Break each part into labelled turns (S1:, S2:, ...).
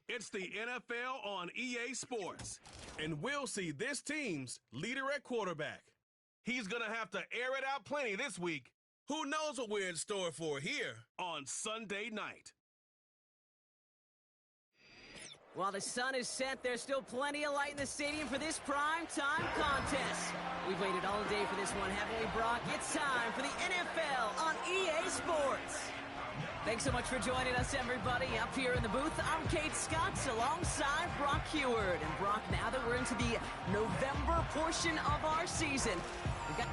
S1: It's the NFL on EA Sports, and we'll see this team's leader at quarterback. He's going to have to air it out plenty this week. Who knows what we're in store for here on Sunday night?
S2: While the sun is set, there's still plenty of light in the stadium for this prime-time contest. We've waited all day for this one, haven't we, Brock? It's time for the NFL on EA Sports. Thanks so much for joining us, everybody. Up here in the booth, I'm Kate Scotts alongside Brock Heward. And Brock, now that we're into the November portion of our season, we've got...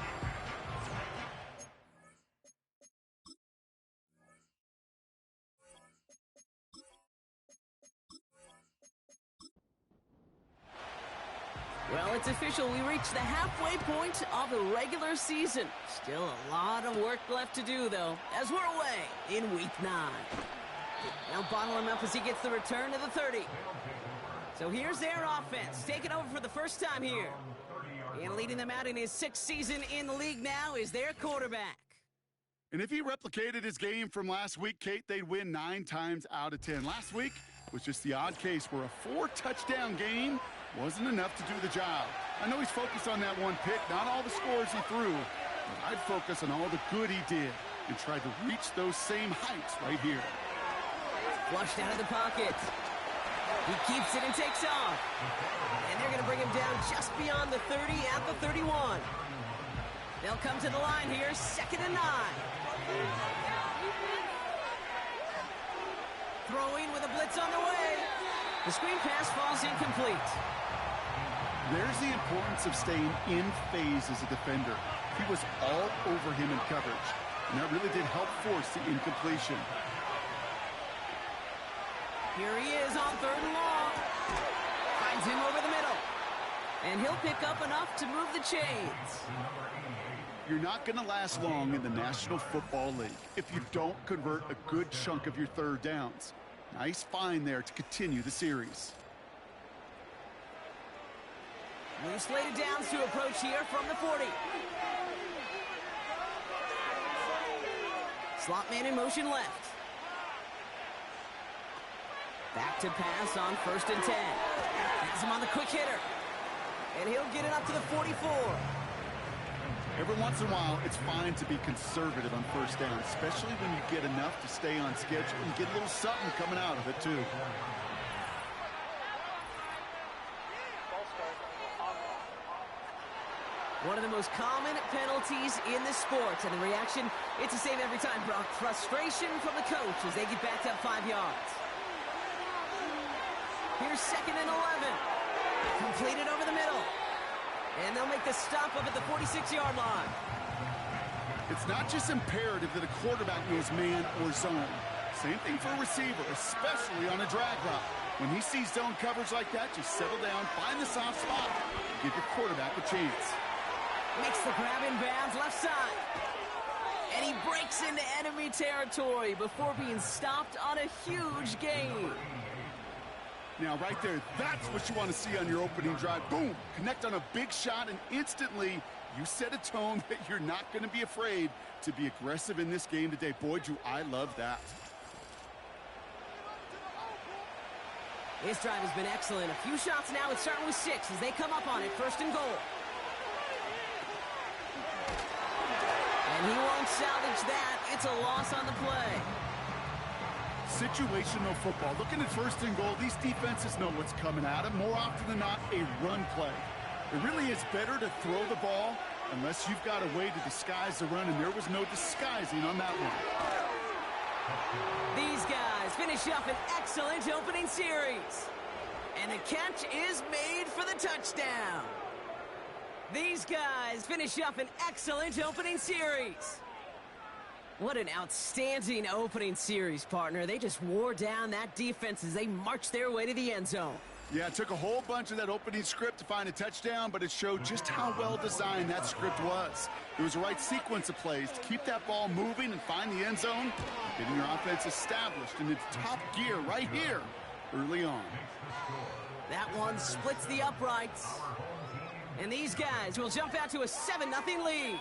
S2: Well, it's official. We reached the halfway point of the regular season. Still a lot of work left to do, though, as we're away in Week 9. Now bottle him up as he gets the return to the 30. So here's their offense, taking over for the first time here. And leading them out in his 6th season in the league now is their quarterback.
S3: And if he replicated his game from last week, Kate, they'd win 9 times out of 10. Last week was just the odd case where a 4-touchdown game wasn't enough to do the job. I know he's focused on that one pick, not all the scores he threw, but I'd focus on all the good he did and tried to reach those same heights right here.
S2: Flushed out of the pocket. He keeps it and takes off. And they're going to bring him down just beyond the 30 at the 31. They'll come to the line here, 2nd and 9. Throwing with a blitz on the way. The screen pass falls incomplete.
S3: There's the importance of staying in phase as a defender. He was all over him in coverage, and that really did help force the incompletion.
S2: Here he is on 3rd and long. Finds him over the middle. And he'll pick up enough to move the chains.
S3: You're not going to last long in the National Football League if you don't convert a good chunk of your 3rd downs. Nice find there to continue the series.
S2: Loose laid downs to approach here from the 40. Slot man in motion left. Back to pass on 1st and 10. Has him on the quick hitter. And he'll get it up to the 44.
S3: Every once in a while, it's fine to be conservative on 1st down, especially when you get enough to stay on schedule and get a little something coming out of it, too.
S2: One of the most common penalties in the sport, and the reaction, it's the same every time, Brock. Frustration from the coach as they get backed up 5 yards. Here's 2nd and 11. Completed over the middle. And they'll make the stop up at the 46-yard line.
S3: It's not just imperative that a quarterback knows man or zone. Same thing for a receiver, especially on a drag route. When he sees zone coverage like that, just settle down, find the soft spot, and give your quarterback a chance.
S2: Makes the grab in bounds, left side. And he breaks into enemy territory before being stopped on a huge gain.
S3: Now, right there, that's what you want to see on your opening drive. Boom! Connect on a big shot, and instantly, you set a tone that you're not going to be afraid to be aggressive in this game today. Boy, do I love that.
S2: This drive has been excellent. A few shots now. It's starting with 6 as they come up on it. 1st and goal. And he won't salvage that. It's a loss on the play.
S3: Situational football. Looking at 1st and goal, these defenses know what's coming at them. More often than not, a run play. It really is better to throw the ball unless you've got a way to disguise the run, and there was no disguising on that one.
S2: These guys finish up an excellent opening series. And the catch is made for the touchdown. These guys finish up an excellent opening series. What an outstanding opening series, partner. They just wore down that defense as they marched their way to the end zone.
S3: Yeah, it took a whole bunch of that opening script to find a touchdown, but it showed just how well designed that script was. It was the right sequence of plays to keep that ball moving and find the end zone, getting your offense established in its top gear right here early on.
S2: That one splits the uprights. And these guys will jump out to a 7-0 lead.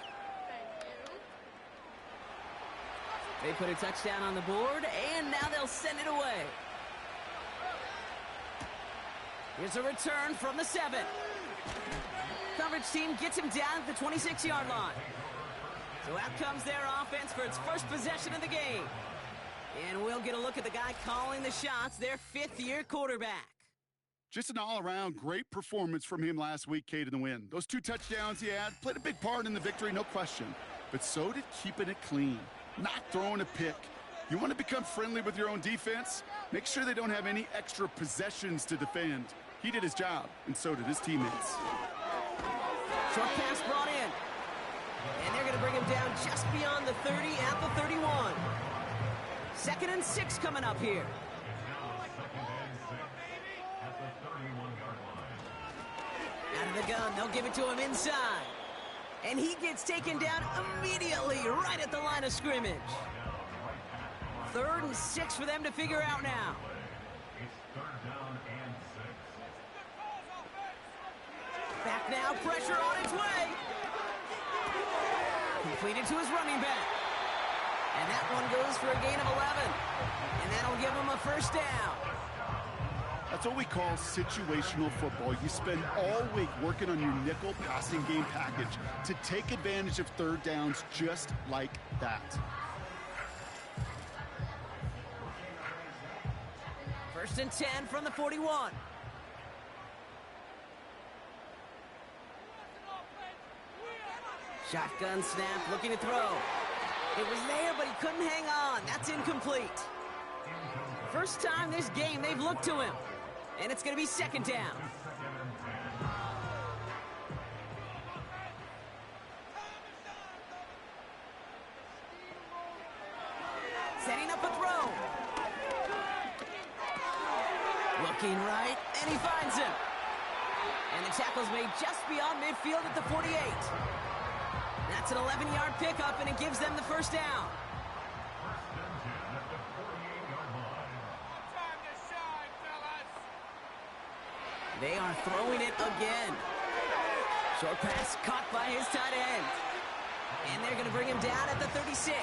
S2: They put a touchdown on the board, and now they'll send it away. Here's a return from the 7. Coverage team gets him down at the 26-yard line. So out comes their offense for its first possession of the game. And we'll get a look at the guy calling the shots, their fifth-year quarterback.
S3: Just an all-around great performance from him last week, Kate, in the win. Those 2 touchdowns he had played a big part in the victory, no question. But so did keeping it clean, not throwing a pick. You want to become friendly with your own defense? Make sure they don't have any extra possessions to defend. He did his job, and so did his teammates.
S2: Short pass brought in. And they're going to bring him down just beyond the 30 at the 31. 2nd and 6 coming up here. Out of the gun, they'll give it to him inside. And he gets taken down immediately right at the line of scrimmage. 3rd and 6 for them to figure out now. Back now, pressure on its way. Completed to his running back. And that one goes for a gain of 11. And that'll give him a first down.
S3: That's what we call situational football. You spend all week working on your nickel passing game package to take advantage of 3rd downs just like that.
S2: 1st and 10 from the 41. Shotgun snap, looking to throw. It was there, but he couldn't hang on. That's incomplete. First time this game they've looked to him. And it's going to be 2nd down. Setting up a throw. Looking right, and he finds him. And the tackle's made just beyond midfield at the 48. That's an 11-yard pickup, and it gives them the first down. They are throwing it again. Short pass caught by his tight end. And they're going to bring him down at the 36.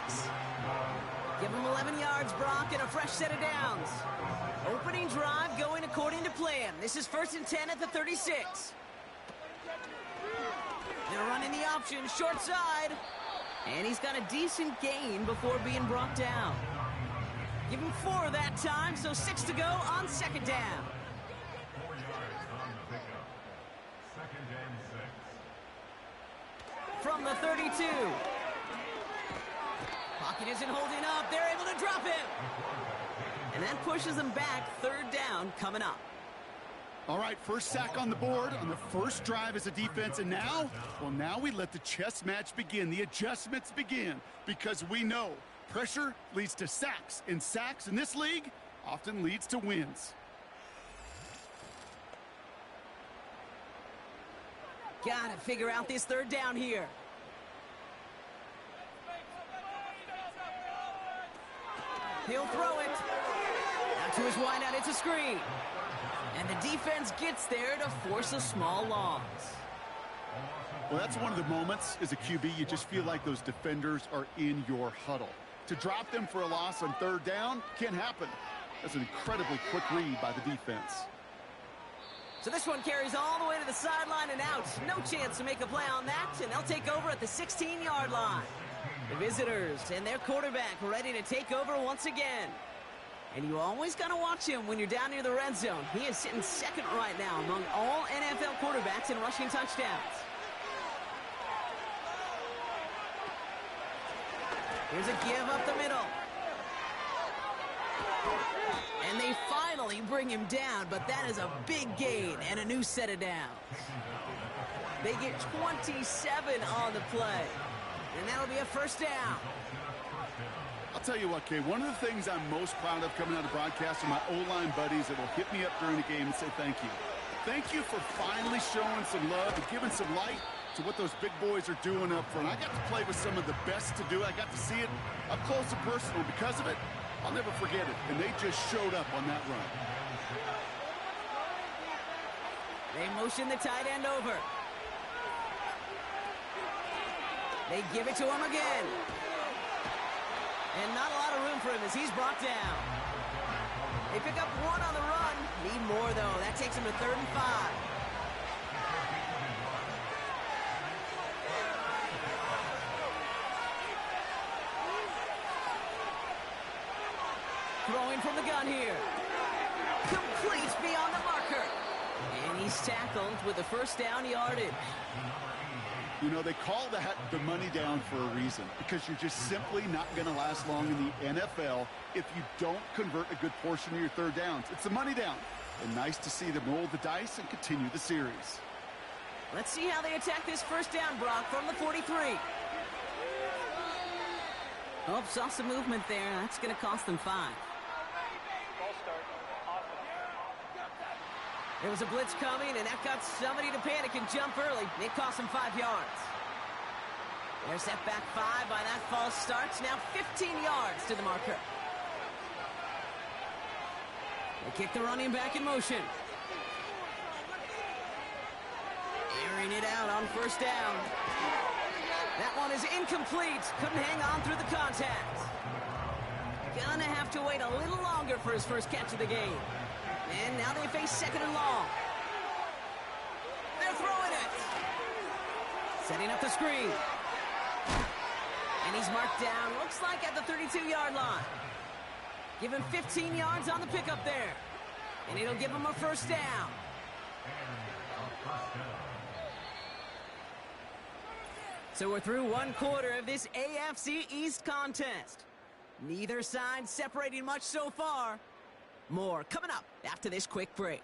S2: Give him 11 yards, Brock, and a fresh set of downs. Opening drive going according to plan. This is 1st and 10 at the 36. They're running the option, short side. And he's got a decent gain before being brought down. Give him 4 that time, so 6 to go on 2nd down. From the 32. Pocket isn't holding up. They're able to drop him. And that pushes them back. 3rd down coming up.
S3: All right, first sack on the board on the first drive as a defense. And now, well, now we let the chess match begin. The adjustments begin because we know pressure leads to sacks. And sacks in this league often leads to wins.
S2: Gotta figure out this 3rd down here. He'll throw it. Now to his wideout, it's a screen. And the defense gets there to force a small loss.
S3: Well, that's one of the moments as a QB, you just feel like those defenders are in your huddle. To drop them for a loss on 3rd down can't happen. That's an incredibly quick read by the defense.
S2: So this one carries all the way to the sideline and out. No chance to make a play on that, and they'll take over at the 16-yard line. The visitors and their quarterback ready to take over once again. And you always got to watch him when you're down near the red zone. He is sitting 2nd right now among all NFL quarterbacks in rushing touchdowns. Here's a give up the middle. And they finally bring him down, but that is a big gain and a new set of downs. They get 27 on the play, and that'll be a first down.
S3: I'll tell you what, Kay, one of the things I'm most proud of coming out of broadcast are my O-line buddies that will hit me up during the game and say thank you. Thank you for finally showing some love and giving some light to what those big boys are doing up front. I got to play with some of the best to do it. I got to see it up close and personal. Because of it, I'll never forget it. And they just showed up on that run.
S2: They motion the tight end over. They give it to him again. And not a lot of room for him as he's brought down. They pick up 1 on the run. Need more, though. That takes them to 3rd and 5. Throwing from the gun here. Complete beyond the marker. And he's tackled with the first down yardage.
S3: You know, they call that the money down for a reason, because you're just simply not going to last long in the NFL if you don't convert a good portion of your third downs. It's the money down. And nice to see them roll the dice and continue the series.
S2: Let's see how they attack this first down, Brock, from the 43. Oh, saw some movement there. That's going to cost them 5. There was a blitz coming, and that got somebody to panic and jump early. It cost them 5 yards. They're set back 5 by that false start. Now 15 yards to the marker. They kick the running back in motion. Airing it out on first down. That one is incomplete. Couldn't hang on through the contact. Gonna have to wait a little longer for his first catch of the game. And now they face 2nd and long. They're throwing it. Setting up the screen. And he's marked down, looks like at the 32-yard line. Give him 15 yards on the pickup there. And it'll give him a first down. So we're through 1 quarter of this AFC East contest. Neither side separating much so far. More coming up after this quick break.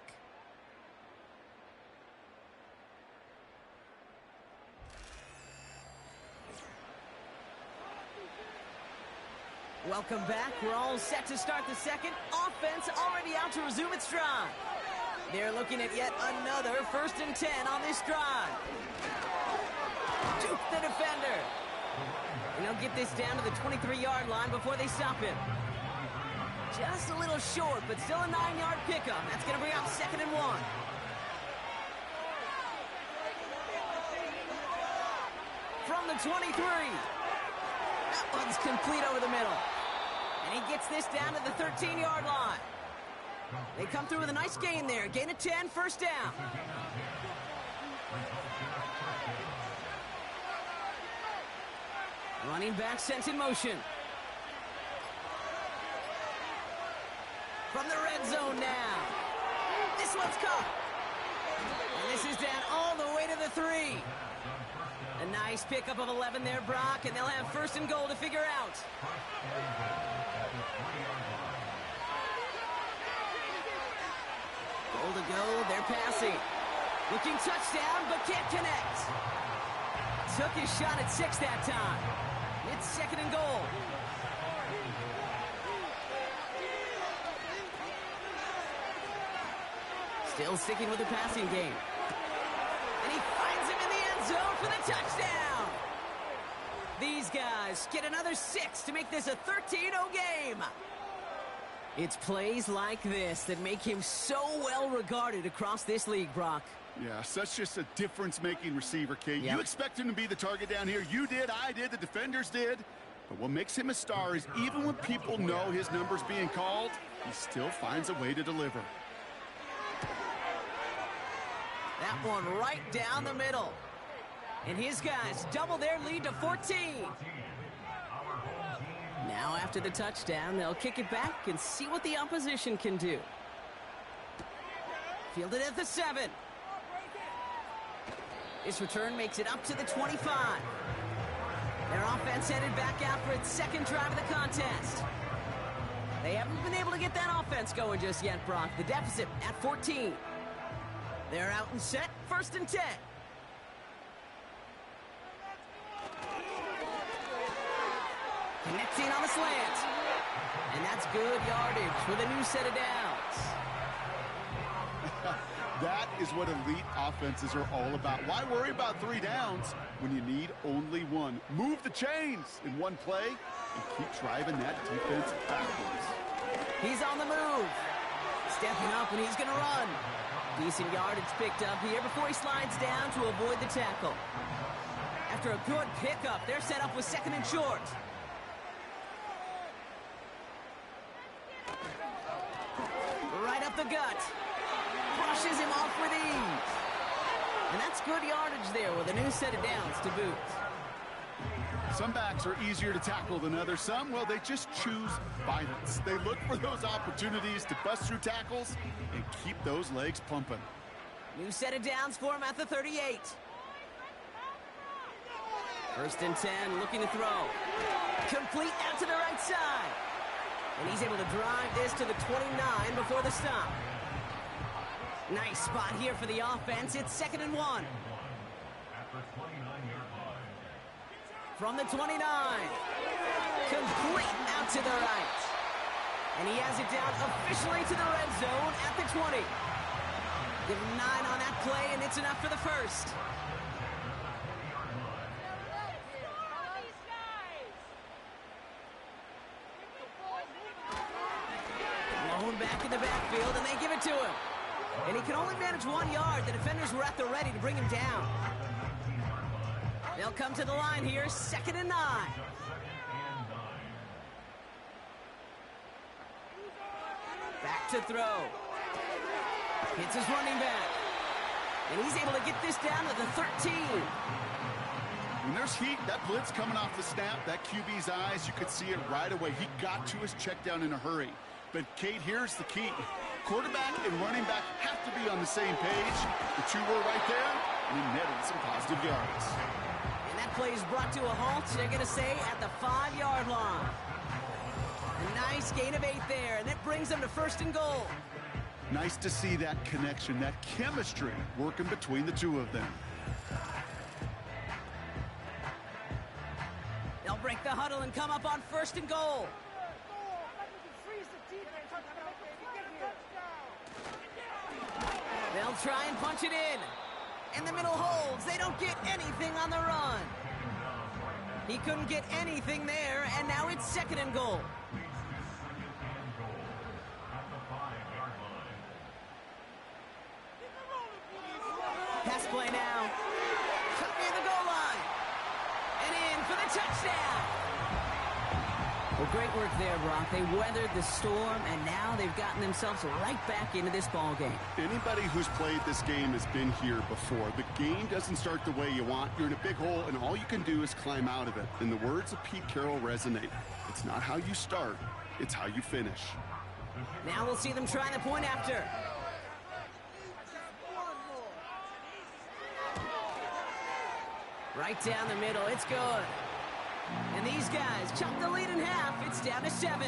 S2: Welcome back. We're all set to start the second. Offense already out to resume its drive. They're looking at yet another 1st and 10 on this drive. Juke the defender. And they'll get this down to the 23-yard line before they stop him. Just a little short, but still a 9-yard pickup. That's going to bring up 2nd and 1. From the 23. That one's complete over the middle. And he gets this down to the 13-yard line. They come through with a nice gain there. Gain of 10, first down. Running back sent in motion. From the red zone now. This one's caught. And this is down all the way to the 3. A nice pickup of 11 there, Brock, and they'll have 1st and goal to figure out. Goal to go, they're passing. Looking touchdown, but can't connect. Took his shot at 6 that time. It's 2nd and goal. Still sticking with the passing game. And he finds him in the end zone for the touchdown. These guys get another 6 to make this a 13-0 game. It's plays like this that make him so well regarded across this league, Brock.
S3: Yeah, such just a difference-making receiver, Kate.
S2: Yep.
S3: You expect him to be the target down here. You did, I did, the defenders did. But what makes him a star is even when people know his number's being called, he still finds a way to deliver.
S2: That one right down the middle. And his guys double their lead to 14. Now after the touchdown, they'll kick it back and see what the opposition can do. Fielded at the 7. This return makes it up to the 25. Their offense headed back out for its 2nd drive of the contest. They haven't been able to get that offense going just yet, Brock. The deficit at 14. They're out and set, 1st and 10. Connecting on the slant. And that's good yardage with a new set of downs.
S3: That is what elite offenses are all about. Why worry about 3 downs when you need only 1? Move the chains in one play and keep driving that defense backwards.
S2: He's on the move. Stepping up, and he's going to run. Decent yardage picked up here before he slides down to avoid the tackle. After a good pickup, they're set up with 2nd and short. the gut. Brushes him off with ease. And that's good yardage there with a new set of downs to boot.
S3: Some backs are easier to tackle than others. Some, well, they just choose violence. They look for those opportunities to bust through tackles and keep those legs pumping.
S2: New set of downs for him at the 38. First and 10, looking to throw. Complete out to the right side. And he's able to drive this to the 29 before the stop. Nice spot here for the offense. It's 2nd and 1. From the 29. Complete out to the right. And he has it down officially to the red zone at the 20. Give him 9 on that play, and it's enough for the first. Blown back in the backfield, and they give it to him. And he can only manage 1 yard. The defenders were at the ready to bring him down. They'll come to the line here, 2nd and 9. Back to throw. Hits his running back. And he's able to get this down to the 13.
S3: When there's heat, that blitz coming off the snap, that QB's eyes, you could see it right away. He got to his check down in a hurry. But, Kate, here's the key. Quarterback and running back have to be on the same page. The two were right there, and he netted some positive yards.
S2: And that play is brought to a halt, they're going to say, at the 5-yard line. A nice gain of 8 there, and that brings them to 1st and goal.
S3: Nice to see that connection, that chemistry working between the two of them.
S2: They'll break the huddle and come up on 1st and goal. They'll try and punch it in. And the middle holds. They don't get anything on the run. He couldn't get anything there, and now it's 2nd and goal. Pass play now. Cut near the goal line. And in for the touchdown. Well, great work there, Brock. They weathered the storm, and now they've gotten themselves right back into this ball game.
S3: Anybody who's played this game has been here before. The game doesn't start the way you want. You're in a big hole, and all you can do is climb out of it. And the words of Pete Carroll resonate. It's not how you start, it's how you finish.
S2: Now we'll see them try the point after. Right down the middle, it's good. And these guys chop the lead in half. It's down to 7.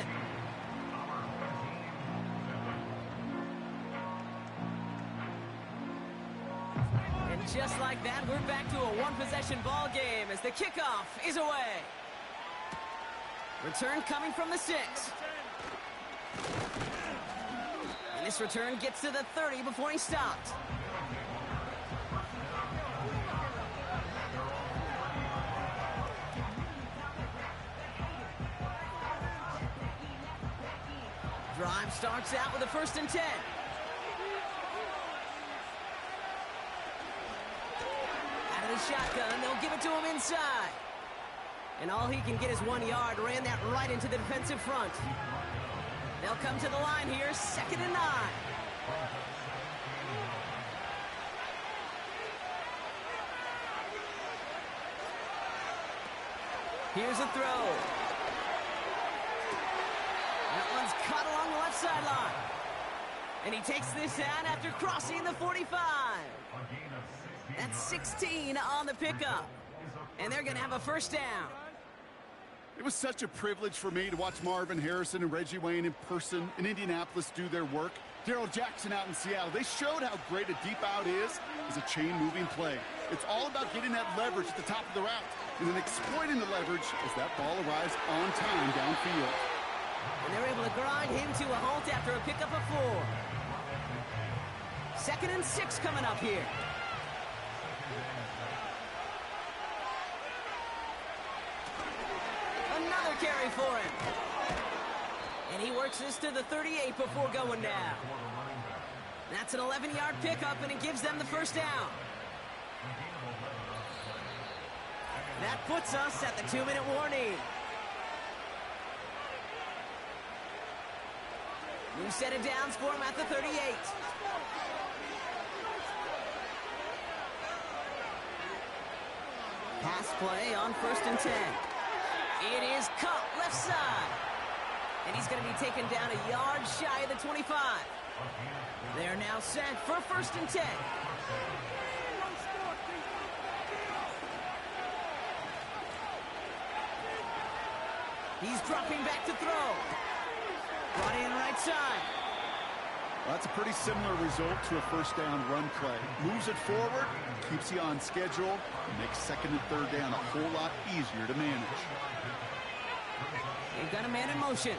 S2: And just like that, we're back to a one-possession ball game as the kickoff is away. Return coming from the 6. And this return gets to the 30 before he stopped. Drive starts out with a 1st and 10. Out of the shotgun, they'll give it to him inside. And all he can get is 1 yard. Ran that right into the defensive front. They'll come to the line here, 2nd and 9. Here's a throw. That one's caught along the left sideline. And he takes this out after crossing the 45. That's 16 on the pickup. And they're going to have a 1st down.
S3: It was such a privilege for me to watch Marvin Harrison and Reggie Wayne in person in Indianapolis do their work. Darrell Jackson out in Seattle. They showed how great a deep out is as a chain-moving play. It's all about getting that leverage at the top of the route and then exploiting the leverage as that ball arrives on time downfield.
S2: And they're able to grind him to a halt after a pickup of 4. 2nd and 6 coming up here. Another carry for him. And he works this to the 38 before going down. That's an 11-yard pickup, and it gives them the 1st down. That puts us at the 2-minute warning. New set of downs for him at the 38. Pass play on 1st and 10. It is Cup, left side. And he's going to be taken down a yard shy of the 25. They're now set for 1st and 10. He's dropping back to throw. Brought in right side.
S3: Well, that's a pretty similar result to a first down run play. Moves it forward, keeps you on schedule, and makes 2nd and 3rd down a whole lot easier to manage.
S2: They've got a man in motion.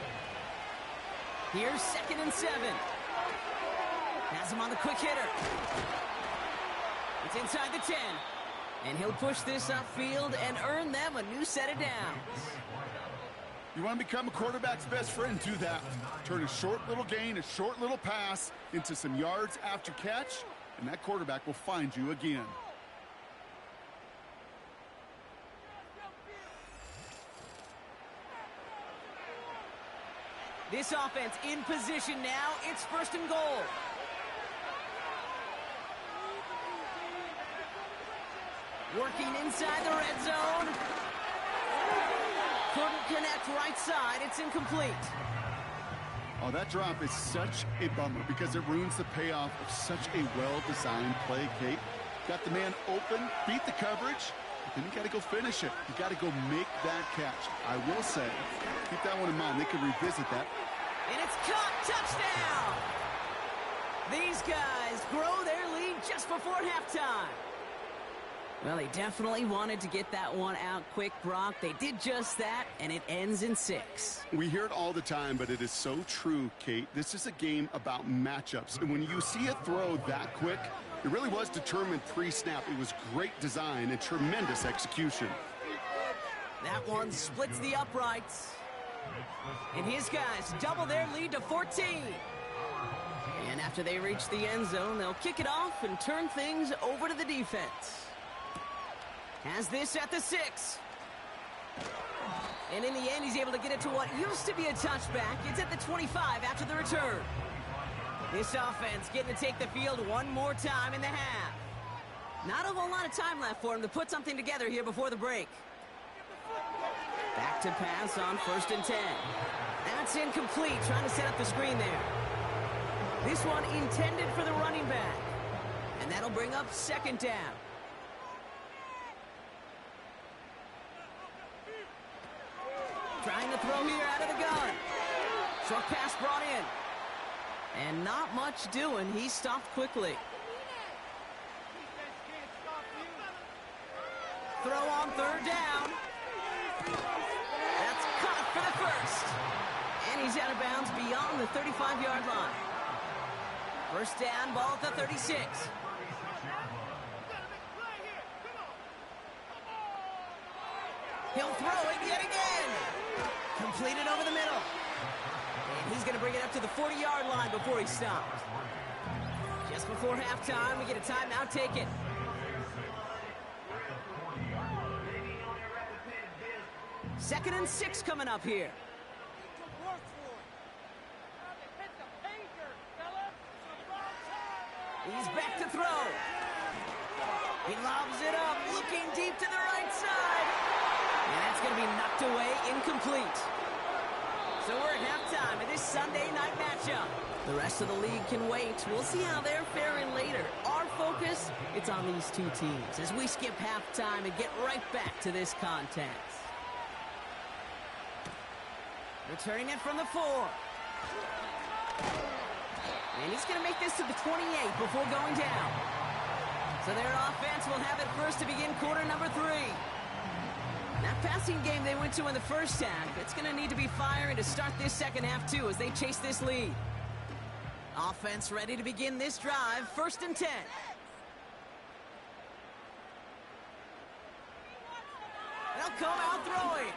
S2: Here's 2nd and 7. Has him on the quick hitter. It's inside the 10. And he'll push this upfield and earn them a new set of downs.
S3: You want to become a quarterback's best friend, do that. Turn a short little gain, a short little pass into some yards after catch, and that quarterback will find you again.
S2: This offense in position now. It's 1st and goal. Working inside the red zone. Couldn't connect right side. It's incomplete.
S3: Oh, that drop is such a bummer because it ruins the payoff of such a well-designed play, Kate. Got the man open, beat the coverage, but then you got to go finish it. You got to go make that catch. I will say, keep that one in mind. They can revisit that.
S2: And it's caught. Touchdown! These guys grow their lead just before halftime. Well, they definitely wanted to get that one out quick, Brock. They did just that, and it ends in 6.
S3: We hear it all the time, but it is so true, Kate. This is a game about matchups. And when you see a throw that quick, it really was determined pre-snap. It was great design and tremendous execution.
S2: That one splits the uprights. And his guys double their lead to 14. And after they reach the end zone, they'll kick it off and turn things over to the defense. Has this at the 6. And in the end, he's able to get it to what used to be a touchback. It's at the 25 after the return. This offense getting to take the field one more time in the half. Not a whole lot of time left for him to put something together here before the break. Back to pass on 1st and 10. That's incomplete, trying to set up the screen there. This one intended for the running back. And that'll bring up 2nd down. Trying to throw here out of the gun. Short pass brought in. And not much doing. He stopped quickly. Throw on 3rd down. That's caught for the 1st. And he's out of bounds beyond the 35-yard line. 1st down, ball at the 36. He'll throw it yet again. Completed over the middle. And he's going to bring it up to the 40-yard line before he stopped. Just before halftime, we get a timeout taken. Second and 6 coming up here. He's back to throw. He lobs it up, looking deep to the right side. And that's going to be knocked away, incomplete. So we're at halftime of this Sunday night matchup. The rest of the league can wait. We'll see how they're faring later. Our focus, it's on these two teams as we skip halftime and get right back to this contest. Returning it from the 4. And he's going to make this to the 28 before going down. So their offense will have it first to begin quarter number 3. That passing game they went to in the first half, it's going to need to be firing to start this second half too as they chase this lead. Offense ready to begin this drive, 1st and 10. They'll come out throwing.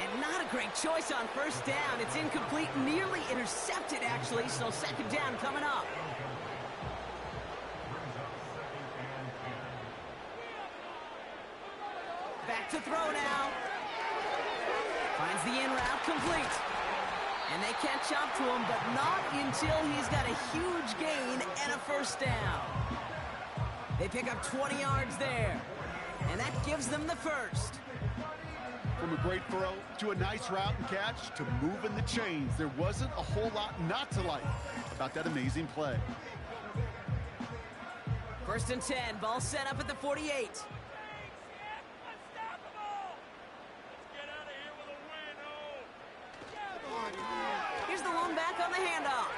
S2: And not a great choice on 1st down. It's incomplete, nearly intercepted actually, so 2nd down coming up. Back to throw now. Finds the in route complete. And they catch up to him, but not until he's got a huge gain and a first down. They pick up 20 yards there, and that gives them the first.
S3: From a great throw to a nice route and catch to moving the chains, there wasn't a whole lot not to like about that amazing play.
S2: First and 10, ball set up at the 48. Here's the lone back on the handoff.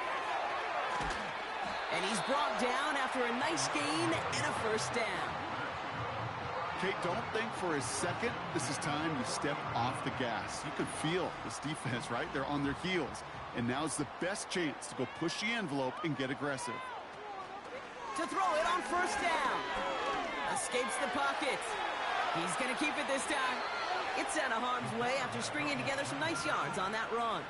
S2: And he's brought down after a nice gain and a first down.
S3: Kate, don't think for a second this is time you step off the gas. You can feel this defense, right? They're on their heels. And now's the best chance to go push the envelope and get aggressive.
S2: To throw it on first down. Escapes the pocket. He's going to keep it this time. It's out of harm's way after stringing together some nice yards on that run.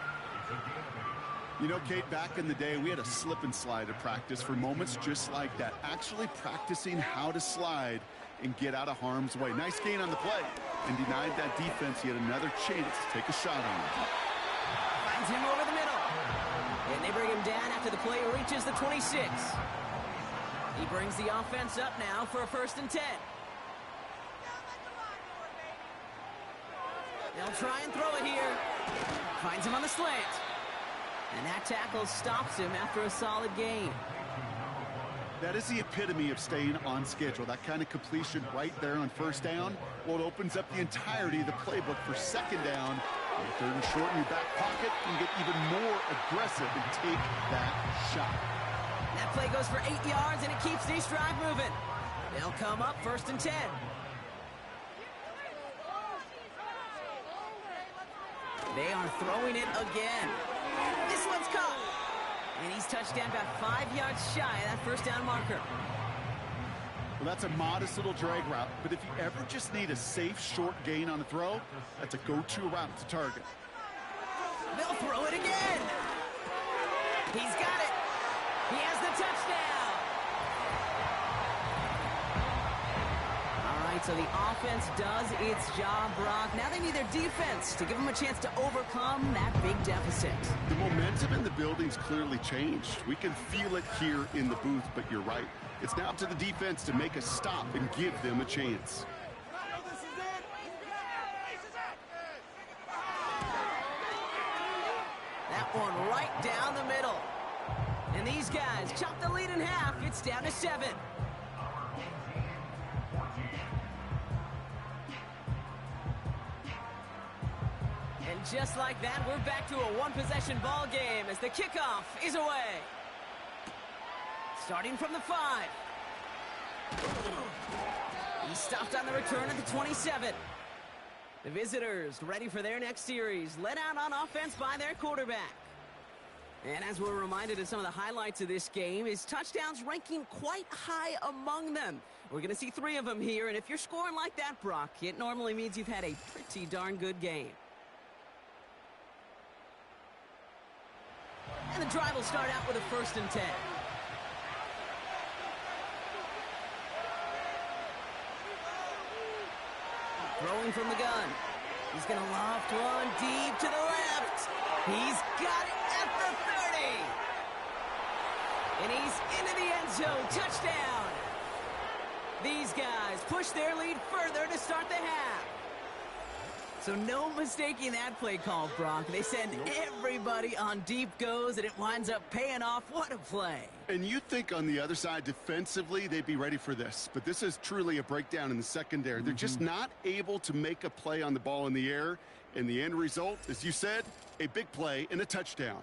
S3: You know, Kate, back in the day, we had a slip and slide at practice for moments just like that. Actually practicing how to slide and get out of harm's way. Nice gain on the play and denied that defense yet another chance to take a shot on him.
S2: Finds him over the middle. And they bring him down after the play reaches the 26. He brings the offense up now for a first and 10. They'll try and throw it here. Finds him on the slant. And that tackle stops him after a solid gain.
S3: That is the epitome of staying on schedule. That kind of completion right there on first down. Well, it opens up the entirety of the playbook for second down. And third and short in your back pocket, you can get even more aggressive and take that shot.
S2: That play goes for 8 yards, and it keeps these drive moving. They'll come up first and 10. They are throwing it again. This one's caught. And he's touched down about 5 yards shy of that first down marker.
S3: Well, that's a modest little drag route, but if you ever just need a safe, short gain on a throw, that's a go-to route to target.
S2: They'll throw it again. He's got it. He has the touchdown. All right, so the offense does its job, Brock. Now they need their defense to give them a chance to overcome that big deficit.
S3: The momentum in the building's clearly changed. We can feel it here in the booth, but you're right. It's now up to the defense to make a stop and give them a chance.
S2: That one right down the middle. And these guys chop the lead in half. It's down to 7. And just like that, we're back to a one-possession ball game as the kickoff is away. Starting from the 5. He stopped on the return at the 27. The visitors ready for their next series, led out on offense by their quarterback. And as we're reminded of some of the highlights of this game, his touchdowns ranking quite high among them. We're going to see 3 of them here, and if you're scoring like that, Brock, it normally means you've had a pretty darn good game. And the drive will start out with a first and 10. Throwing from the gun. He's going to loft one deep to the left. He's got it at the 30. And he's into the end zone. Touchdown. These guys push their lead further to start the half. So no mistaking that play call, Brock. They send everybody on deep goes, and it winds up paying off. What a play.
S3: And you'd think on the other side, defensively, they'd be ready for this. But this is truly a breakdown in the secondary. They're just not able to make a play on the ball in the air. And the end result, as you said, a big play and a touchdown.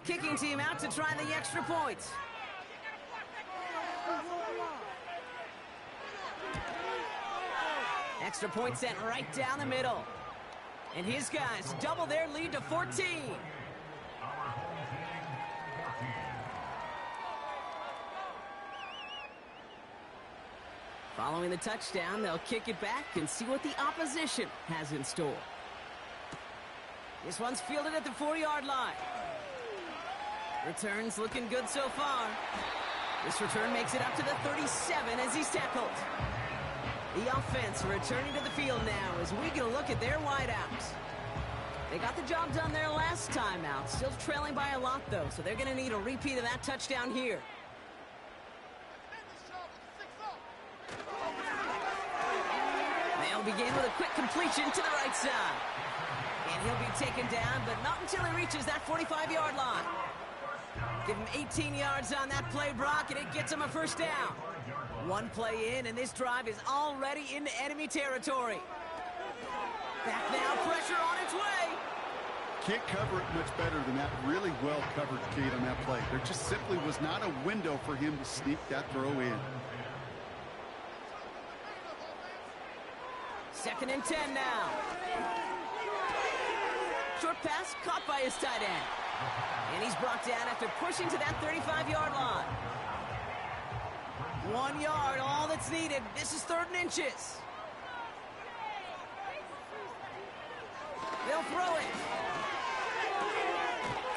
S2: Kicking team out to try the extra points. Extra point sent right down the middle. And his guys double their lead to 14. Following the touchdown, they'll kick it back and see what the opposition has in store. This one's fielded at the 4-yard line. Returns looking good so far. This return makes it up to the 37 as he's tackled. The offense returning to the field now as we get a look at their wideouts. They got the job done there last time out. Still trailing by a lot, though, so they're going to need a repeat of that touchdown here. They'll begin with a quick completion to the right side. And he'll be taken down, but not until he reaches that 45-yard line. Give him 18 yards on that play, Brock, and it gets him a first down. One play in, and this drive is already into enemy territory. Back now, pressure on its way.
S3: Can't cover it much better than that. Really well covered, Kate, on that play. There just simply was not a window for him to sneak that throw in.
S2: 2nd and 10 now. Short pass caught by his tight end. And he's brought down after pushing to that 35-yard line. 1 yard, all that's needed. This is 3rd and inches. They'll throw it.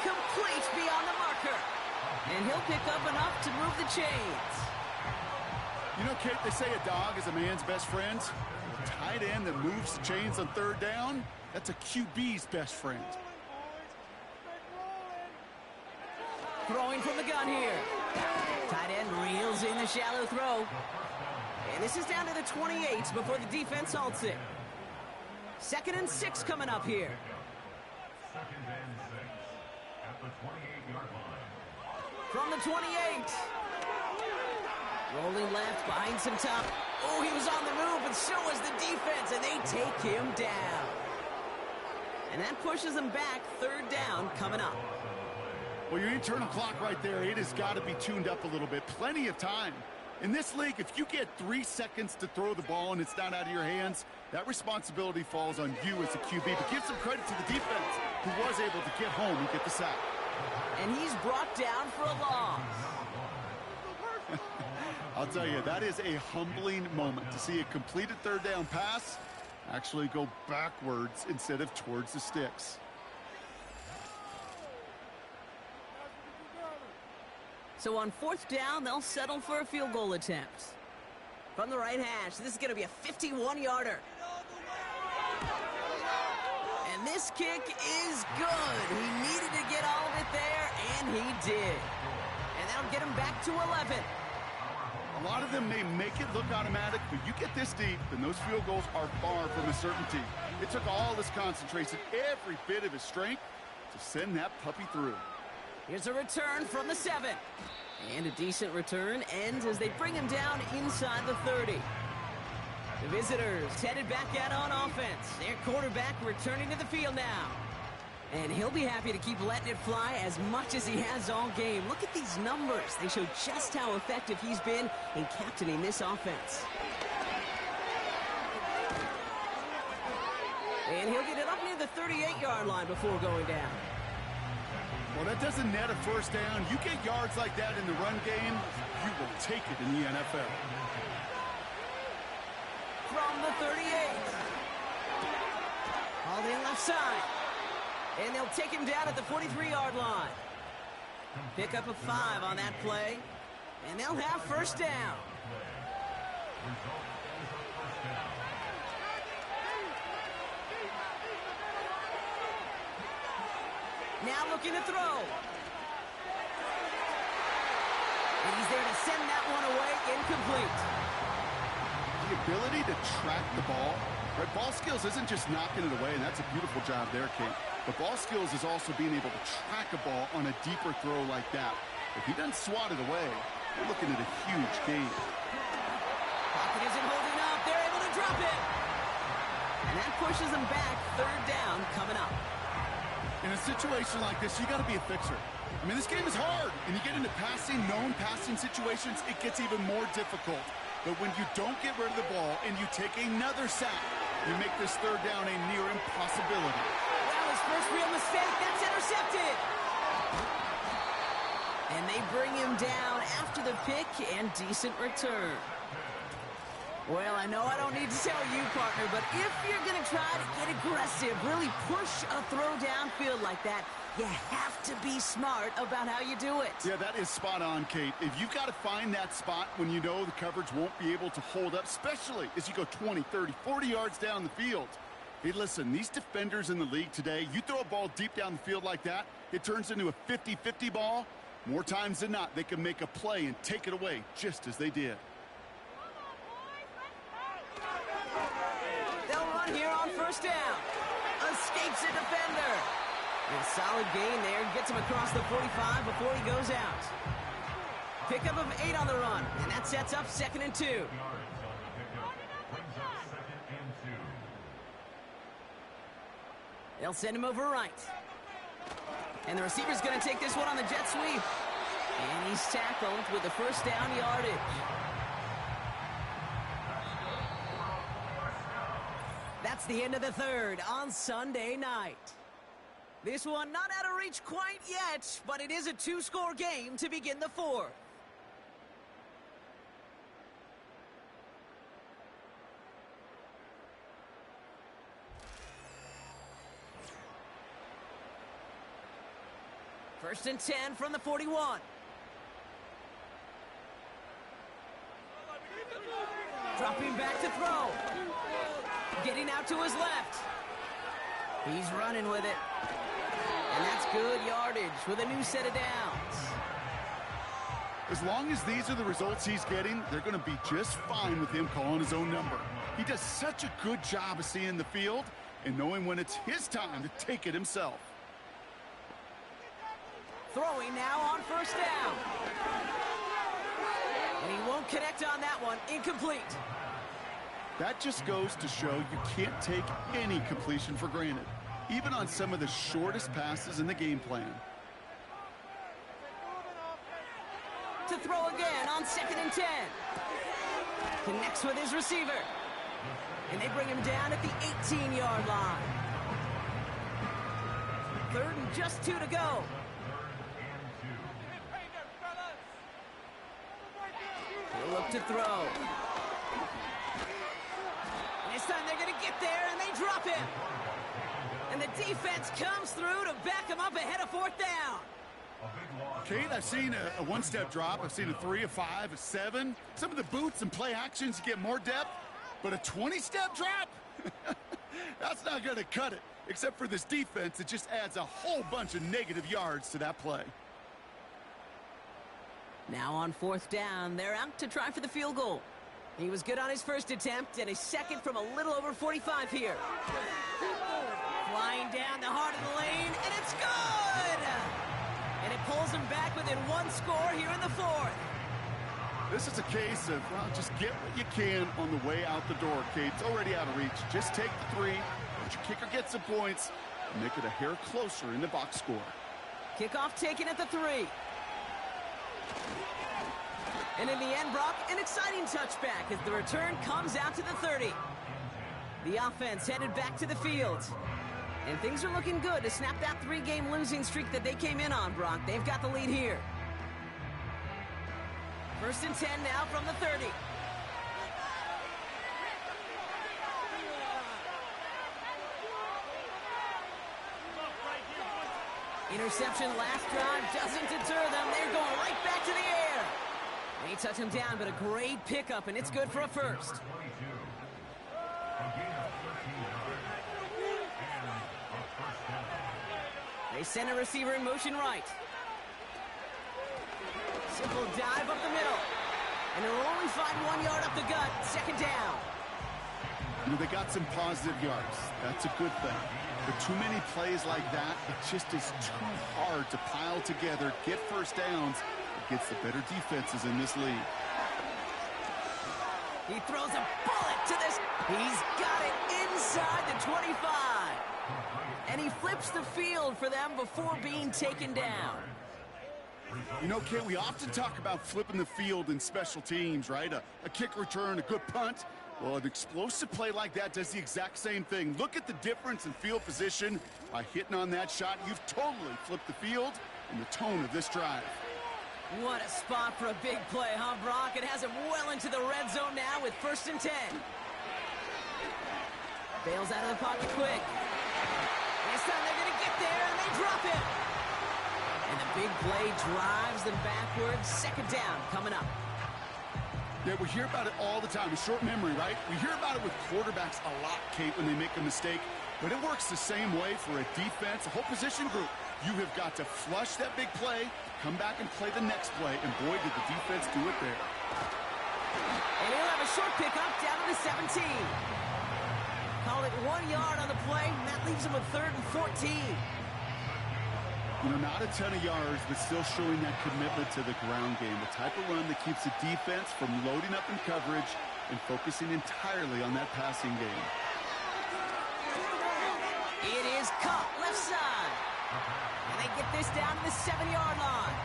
S2: Complete beyond the marker. And he'll pick up enough to move the chains.
S3: You know, Kate, they say a dog is a man's best friend. A tight end that moves the chains on 3rd down, that's a QB's best friend.
S2: Throwing from the gun here. Tight end reels in the shallow throw. And this is down to the 28 before the defense halts it. 2nd and 6 coming up here.
S4: 2nd and 6 at the 28-yard line.
S2: From the 28. Rolling left, behind some top. Oh, he was on the move, but so was the defense, and they take him down. And that pushes them back. 3rd down coming up.
S3: Well, your internal clock right there, it has got to be tuned up a little bit. Plenty of time. In this league, if you get 3 seconds to throw the ball and it's not out of your hands, that responsibility falls on you as a QB. But give some credit to the defense who was able to get home and get the sack.
S2: And he's brought down for a loss.
S3: I'll tell you, that is a humbling moment to see a completed 3rd down pass actually go backwards instead of towards the sticks.
S2: So on 4th down, they'll settle for a field goal attempt. From the right hash, this is going to be a 51-yarder. And this kick is good. He needed to get all of it there, and he did. And that'll get him back to 11.
S3: A lot of them may make it look automatic, but you get this deep, and those field goals are far from a certainty. It took all his concentration, every bit of his strength, to send that puppy through.
S2: Here's a return from the 7. And a decent return ends as they bring him down inside the 30. The visitors headed back out on offense. Their quarterback returning to the field now. And he'll be happy to keep letting it fly as much as he has all game. Look at these numbers. They show just how effective he's been in captaining this offense. And he'll get it up near the 38-yard line before going down.
S3: Well, that doesn't net a first down. You get yards like that in the run game, you will take it in the NFL.
S2: From the 38. Hauled in left side. And they'll take him down at the 43-yard line. Pick up a 5 on that play. And they'll have first down. Now looking to throw. And he's there to send that one away, incomplete.
S3: The ability to track the ball, right? Ball skills isn't just knocking it away, and that's a beautiful job there, Kate. But ball skills is also being able to track a ball on a deeper throw like that. If he doesn't swat it away, we're looking at a huge gain.
S2: Pocket isn't holding up. They're able to drop it. And that pushes them back. 3rd down coming up.
S3: In a situation like this, you got to be a fixer. I mean, this game is hard, and you get into known passing situations, it gets even more difficult. But when you don't get rid of the ball and you take another sack, you make this 3rd down a near impossibility.
S2: Well, his first real mistake, that's intercepted. And they bring him down after the pick and decent return. Well, I know I don't need to tell you, partner, but if you're going to try to get aggressive, really push a throw downfield like that, you have to be smart about how you do it.
S3: Yeah, that is spot on, Kate. If you've got to find that spot when you know the coverage won't be able to hold up, especially as you go 20, 30, 40 yards down the field, Hey, listen, these defenders in the league today, you throw a ball deep down the field like that, it turns into a 50-50 ball. More times than not, they can make a play and take it away, just as they did.
S2: They'll run here on first down. Escapes a defender. And a solid gain there. Gets him across the 45 before he goes out. Pickup of 8 on the run. And that sets up 2nd and 2. They'll send him over right. And the receiver's going to take this one on the jet sweep. And he's tackled with the first down yardage. That's the end of the 3rd on Sunday night. This one not out of reach quite yet, but it is a 2-score game to begin the 4th. First and 10 from the 41. Dropping back to throw. Getting out to his left. He's running with it. And that's good yardage with a new set of downs.
S3: As long as these are the results he's getting, they're going to be just fine with him calling his own number. He does such a good job of seeing the field and knowing when it's his time to take it himself.
S2: Throwing now on first down. And he won't connect on that one. Incomplete.
S3: That just goes to show you can't take any completion for granted, even on some of the shortest passes in the game plan.
S2: To throw again on 2nd and 10. Connects with his receiver. And they bring him down at the 18-yard line. 3rd and just 2 to go. He'll look to throw. And this time they're going to get there, and they drop him. And the defense comes through to back him up ahead of 4th down.
S3: Kate, I've seen a one-step drop. I've seen a 3, a 5, a 7. Some of the boots and play actions get more depth, but a 20-step drop? That's not going to cut it. Except for this defense, it just adds a whole bunch of negative yards to that play.
S2: Now on 4th down, they're out to try for the field goal. He was good on his first attempt, and his second from a little over 45 here. Flying down the heart of the lane, and it's good! And it pulls him back within 1 score here in the 4th.
S3: This is a case of, well, just get what you can on the way out the door, Kate. It's already out of reach. Just take the 3, let your kicker get some points, and make it a hair closer in the box score. Kickoff
S2: taken at the 3. And in the end, Brock, an exciting touchback as the return comes out to the 30. The offense headed back to the field. And things are looking good to snap that 3-game losing streak that they came in on, Brock. They've got the lead here. 1st and 10 now from the 30. Interception last drive doesn't deter them. They're going right back to the air. They touch him down, but a great pickup, and it's good for a first. They send a receiver in motion right. Simple dive up the middle. And they'll only find 1 yard up the gut. 2nd down.
S3: You know, they got some positive yards. That's a good thing. But too many plays like that, it just is too hard to pile together, get first downs against the better defenses in this league.
S2: He throws a bullet to this. He's got it inside the 25. And he flips the field for them before being taken down.
S3: You know, Kate, we often talk about flipping the field in special teams, right? A kick return, a good punt. Well, an explosive play like that does the exact same thing. Look at the difference in field position. By hitting on that shot, you've totally flipped the field and the tone of this drive.
S2: What a spot for a big play, huh, Brock? It has him well into the red zone now with 1st and 10. Bails out of the pocket quick. This time they're going to get there, and they drop him. And the big play drives them backwards. 2nd down coming up.
S3: Yeah, we hear about it all the time. A short memory, right? We hear about it with quarterbacks a lot, Kate, when they make a mistake. But it works the same way for a defense, a whole position group. You have got to flush that big play, come back and play the next play, and boy, did the defense do it there.
S2: And he'll have a short pickup down to the 17. Call it 1 yard on the play, and that leaves him with 3rd and 14.
S3: You know, not a ton of yards, but still showing that commitment to the ground game. The type of run that keeps the defense from loading up in coverage and focusing entirely on that passing game.
S2: It is caught left side. And they get this down to the 7-yard line.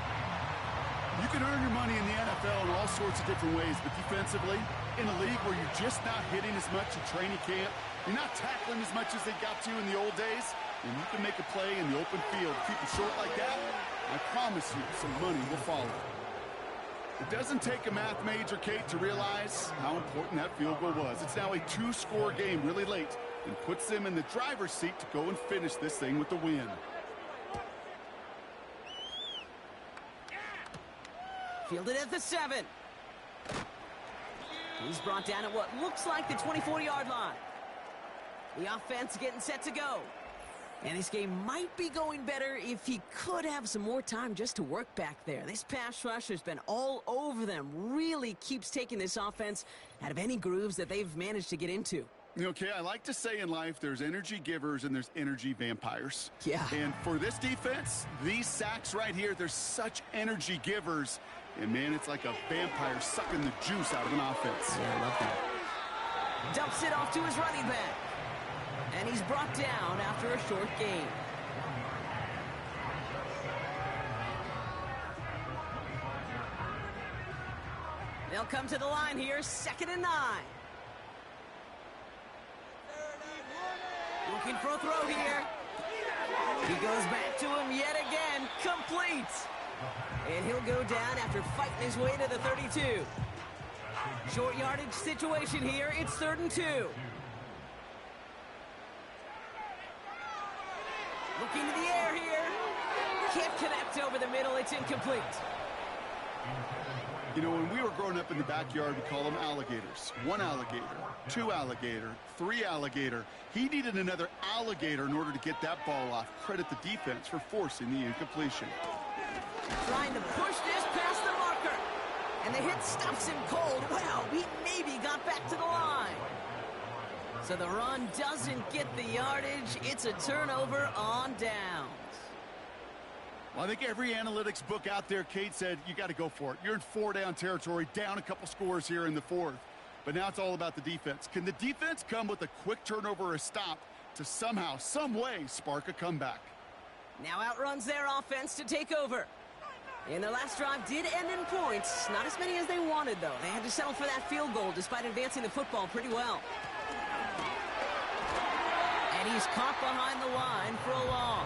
S3: You can earn your money in the NFL in all sorts of different ways, but defensively, in a league where you're just not hitting as much in training camp, you're not tackling as much as they got to in the old days, and you can make a play in the open field, keep it short like that, I promise you some money will follow. It doesn't take a math major, Kate, to realize how important that field goal was. It's now a 2-score game really late and puts them in the driver's seat to go and finish this thing with the win.
S2: Fielded at the 7. He's brought down at what looks like the 24-yard line. The offense getting set to go. And this game might be going better if he could have some more time just to work back there. This pass rush has been all over them. Really keeps taking this offense out of any grooves that they've managed to get into.
S3: Okay, I like to say in life there's energy givers and there's energy vampires.
S2: Yeah.
S3: And for this defense, these sacks right here, they're such energy givers. And, man, it's like a vampire sucking the juice out of an offense.
S2: Yeah, I love that. Dumps it off to his running back. And he's brought down after a short gain. They'll come to the line here, 2nd and 9. Looking for a throw here. He goes back to him yet again, complete. And he'll go down after fighting his way to the 32. Short yardage situation here, it's 3rd and 2. Looking to the air here. Can't connect over the middle. It's incomplete.
S3: You know, when we were growing up in the backyard, we call them alligators. 1 alligator, 2 alligator, 3 alligator. He needed another alligator in order to get that ball off. Credit the defense for forcing the incompletion.
S2: Trying to push this past the marker. And the hit stops him cold. Wow, he maybe got back to the line. So the run doesn't get the yardage. It's a turnover on downs.
S3: Well, I think every analytics book out there, Kate, said you got to go for it. You're in 4-down territory, down a couple scores here in the 4th. But now it's all about the defense. Can the defense come with a quick turnover or a stop to somehow, some way, spark a comeback?
S2: Now outruns their offense to take over. And their last drive did end in points. Not as many as they wanted, though. They had to settle for that field goal despite advancing the football pretty well. And he's caught behind the line for a loss.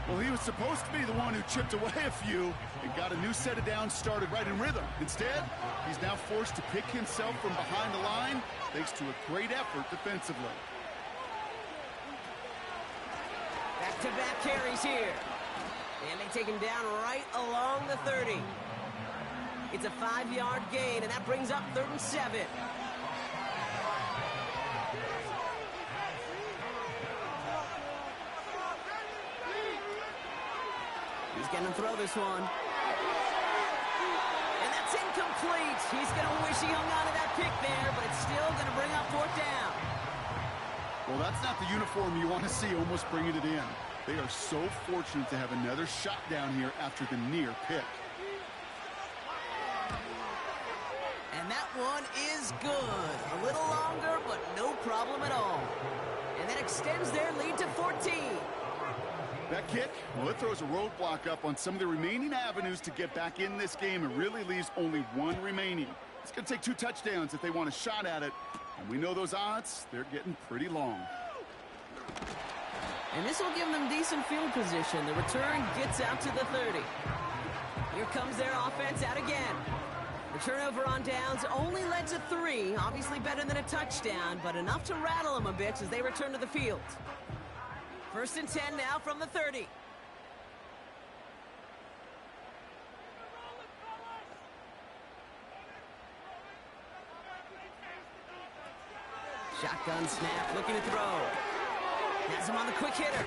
S3: Well, he was supposed to be the one who chipped away a few and got a new set of downs started right in rhythm. Instead, he's now forced to pick himself from behind the line thanks to a great effort defensively.
S2: Back-to-back carries here. And they take him down right along the 30. It's a 5-yard gain, and that brings up 3rd and 7. He's going to throw this one. And that's incomplete. He's going to wish he hung on to that pick there, but it's still going to bring up 4th down.
S3: Well, that's not the uniform you want to see almost bringing it in. They are so fortunate to have another shot down here after the near pick.
S2: And that one is good. A little longer, but no problem at all. And that extends their lead to 14.
S3: That kick, well, it throws a roadblock up on some of the remaining avenues to get back in this game. It really leaves only 1 remaining. It's going to take 2 touchdowns if they want a shot at it. And we know those odds, they're getting pretty long.
S2: And this will give them decent field position. The return gets out to the 30. Here comes their offense out again. The turnover on downs only led to 3. Obviously better than a touchdown, but enough to rattle them a bit as they return to the field. 1st and 10 now from the 30. Shotgun snap, looking to throw. Has him on the quick hitter.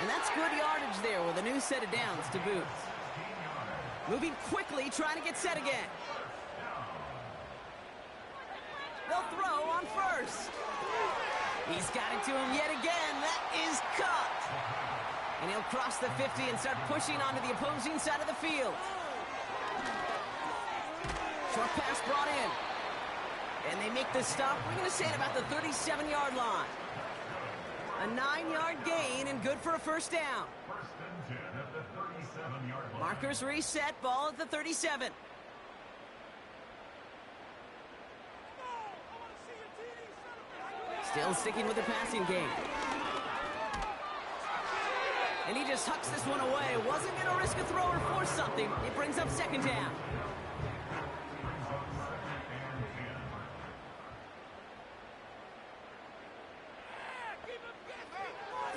S2: And that's good yardage there with a new set of downs to boot. Moving quickly, trying to get set again. They'll throw on first. He's got it to him yet again. That is caught. And he'll cross the 50 and start pushing onto the opposing side of the field. Short pass brought in. And they make the stop. We're going to say at about the 37-yard line. A 9-yard gain and good for a first down.
S4: First and 10 at the 37-yard line.
S2: Markers reset, ball at the 37. Still sticking with the passing game. And he just hucks this one away. Wasn't going to risk a throw or force something. It brings up second down.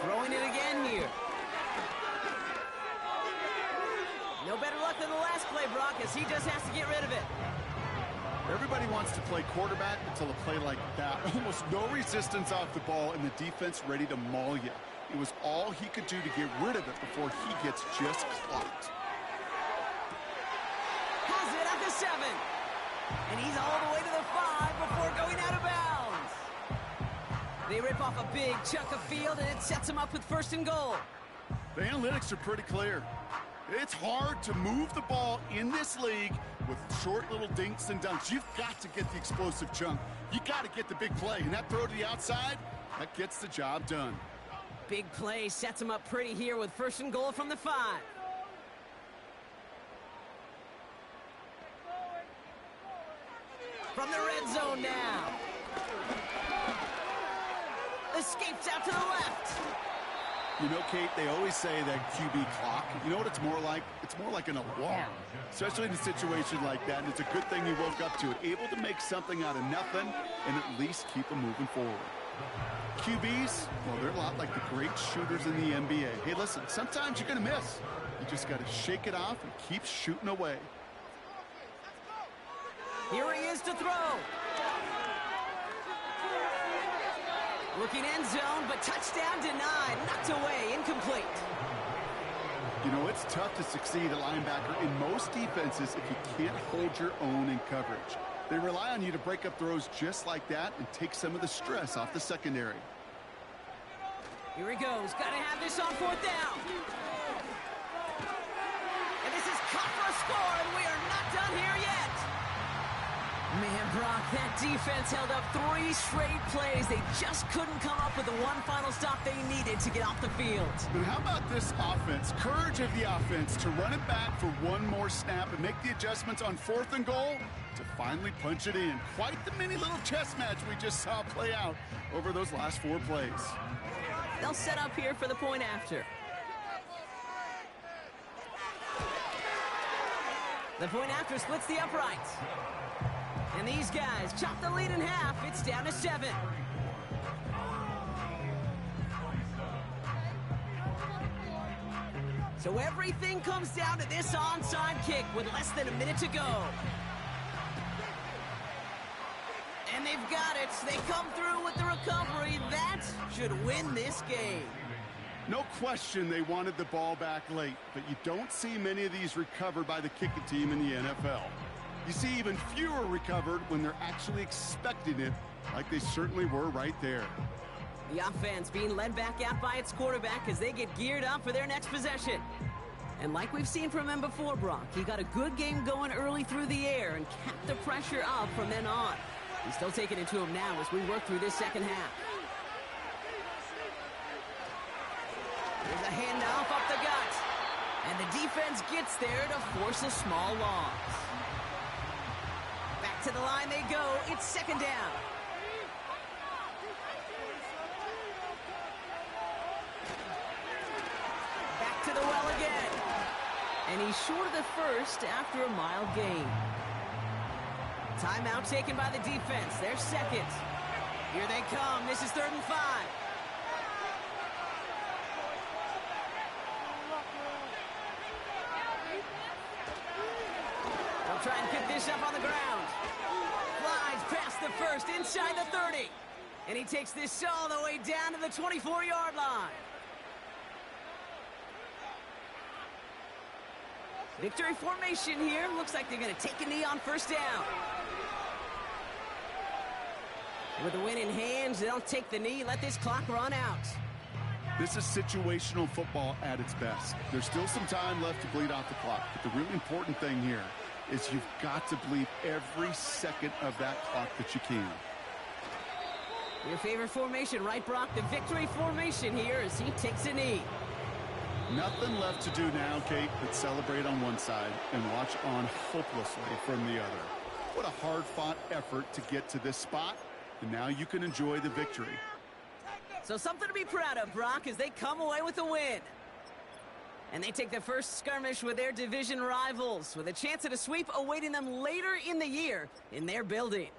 S2: Throwing it again here. No better luck than the last play, Brock, as he just has to get rid of it.
S3: Everybody wants to play quarterback until a play like that. Almost no resistance off the ball and the defense ready to maul you. It was all he could do to get rid of it before he gets just clocked.
S2: Has it at the 7. And he's all the way to the 5 before going out of bounds. They rip off a big chunk of field, and it sets him up with first and goal.
S3: The analytics are pretty clear. It's hard to move the ball in this league with short little dinks and dunks. You've got to get the explosive chunk. You got to get the big play. And that throw to the outside, that gets the job done.
S2: Big play sets him up pretty here with first and goal from the 5. From the red zone now. Escapes out to the left.
S3: You know, Kate, they always say that QB clock. You know what it's more like? It's more like an alarm, especially in a situation like that. And it's a good thing he woke up to it, able to make something out of nothing and at least keep them moving forward. QBs, well, they're a lot like the great shooters in the NBA. Hey, listen, sometimes you're going to miss. You just got to shake it off and keep shooting away.
S2: Here he is to throw. Looking end zone, but touchdown denied. Knocked away, incomplete.
S3: You know, it's tough to succeed at linebacker in most defenses if you can't hold your own in coverage. They rely on you to break up throws just like that and take some of the stress off the secondary.
S2: Here he goes. Got to have this on fourth down. And this is caught for a score, and we are not done here yet. Man, Brock, that defense held up 3 straight plays. They just couldn't come up with the one final stop they needed to get off the field.
S3: But how about this offense? Courage of the offense to run it back for one more snap and make the adjustments on fourth and goal to finally punch it in. Quite the mini little chess match we just saw play out over those last 4 plays.
S2: They'll set up here for the point after. The point after splits the uprights. And these guys chop the lead in half. It's down to 7. So everything comes down to this onside kick with less than a minute to go. And they've got it. They come through with the recovery. That should win this game.
S3: No question they wanted the ball back late, but you don't see many of these recovered by the kicking team in the NFL. You see even fewer recovered when they're actually expecting it, like they certainly were right there.
S2: The offense being led back out by its quarterback as they get geared up for their next possession. And like we've seen from him before, Brock, he got a good game going early through the air and kept the pressure up from then on. He's still taking it to him now as we work through this second half. There's a handoff up the gut. And the defense gets there to force a small loss. Back to the line they go. It's second down. Back to the well again. And he's short of the first after a mild gain. Timeout taken by the defense. They're second. Here they come. This is 3rd and 5. They'll try and pick this up on the ground. Flies past the first inside the 30. And he takes this all the way down to the 24-yard line. Victory formation here. Looks like they're going to take a knee on first down. With the win in hands, they'll take the knee, let this clock run out.
S3: This is situational football at its best. There's still some time left to bleed off the clock, but the really important thing here is you've got to bleed every second of that clock that you can.
S2: Your favorite formation, right, Brock? The victory formation here as he takes a knee.
S3: Nothing left to do now, Kate, but celebrate on one side and watch on hopelessly from the other. What a hard-fought effort to get to this spot, and now you can enjoy the victory.
S2: So something to be proud of, Brock, as they come away with a win. And they take the first skirmish with their division rivals, with a chance at a sweep awaiting them later in the year in their building.